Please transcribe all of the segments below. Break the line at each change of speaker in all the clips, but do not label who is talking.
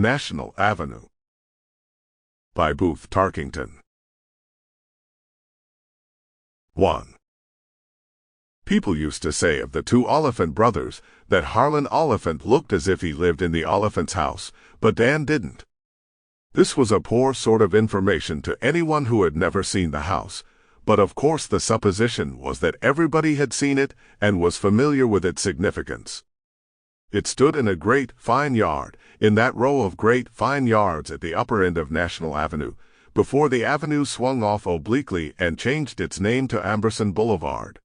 National Avenue by Booth Tarkington. 1. People used to say of the two Oliphant brothers that Harlan Oliphant looked as if he lived in the Oliphant's house, but Dan didn't. This was a poor sort of information to anyone who had never seen the house, but of course the supposition was that everybody had seen it and was familiar with its significance. It stood in a great, fine yard, in that row of great, fine yards at the upper end of National Avenue, before the avenue swung off obliquely and changed its name to Amberson Boulevard.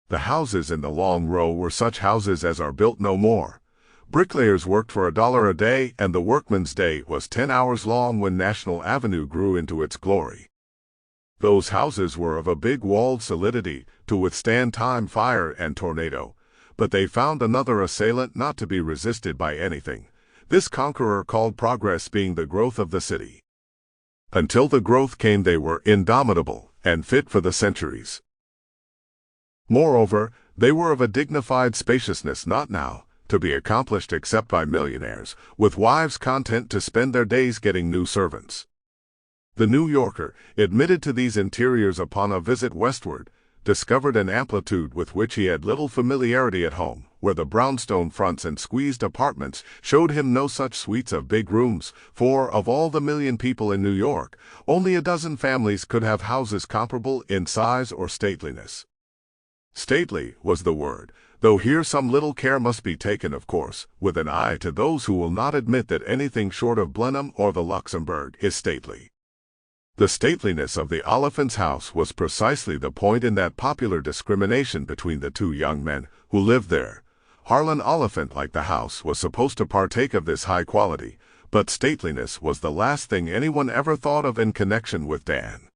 The houses in the long row were such houses as are built no more. Bricklayers worked for $1 a day, and the workman's day was 10 hours long when National Avenue grew into its glory. Those houses were of a big walled solidity to withstand time, fire, and tornado, but they found another assailant not to be resisted by anything, this conqueror called progress being the growth of the city. Until the growth came they were indomitable and fit for the centuries. Moreover, they were of a dignified spaciousness not now to be accomplished except by millionaires, with wives content to spend their days getting new servants. The New Yorker, admitted to these interiors upon a visit westward, discovered an amplitude with which he had little familiarity at home, where the brownstone fronts and squeezed apartments showed him no such suites of big rooms, for, of all the million people in New York, only a dozen families could have houses comparable in size or stateliness. Stately was the word, though here some little care must be taken, of course, with an eye to those who will not admit that anything short of Blenheim or the Luxembourg is stately. The stateliness of the Oliphant's house was precisely the point in that popular discrimination between the two young men who lived there. Harlan Oliphant, like the house, was supposed to partake of this high quality, but stateliness was the last thing anyone ever thought of in connection with Dan.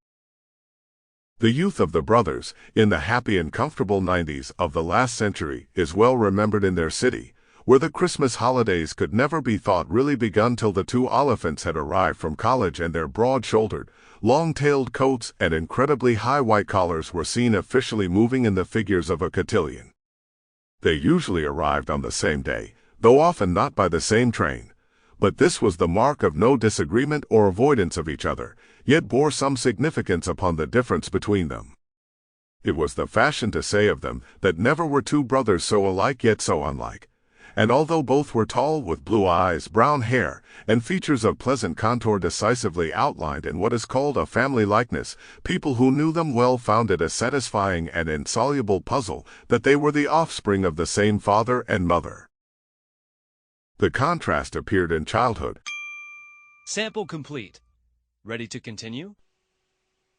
The youth of the brothers, in the happy and comfortable 90s of the last century, is well remembered in their city, where the Christmas holidays could never be thought really begun till the two Oliphants had arrived from college and their broad-shouldered, long-tailed coats and incredibly high white collars were seen officially moving in the figures of a cotillion. They usually arrived on the same day, though often not by the same train, but this was the mark of no disagreement or avoidance of each other, yet bore some significance upon the difference between them. It was the fashion to say of them that never were two brothers so alike yet so unlike, and although both were tall, with blue eyes, brown hair, and features of pleasant contour decisively outlined in what is called a family likeness, people who knew them well found it a satisfying and insoluble puzzle that they were the offspring of the same father and mother. The contrast appeared in childhood.
Sample complete. Ready to continue?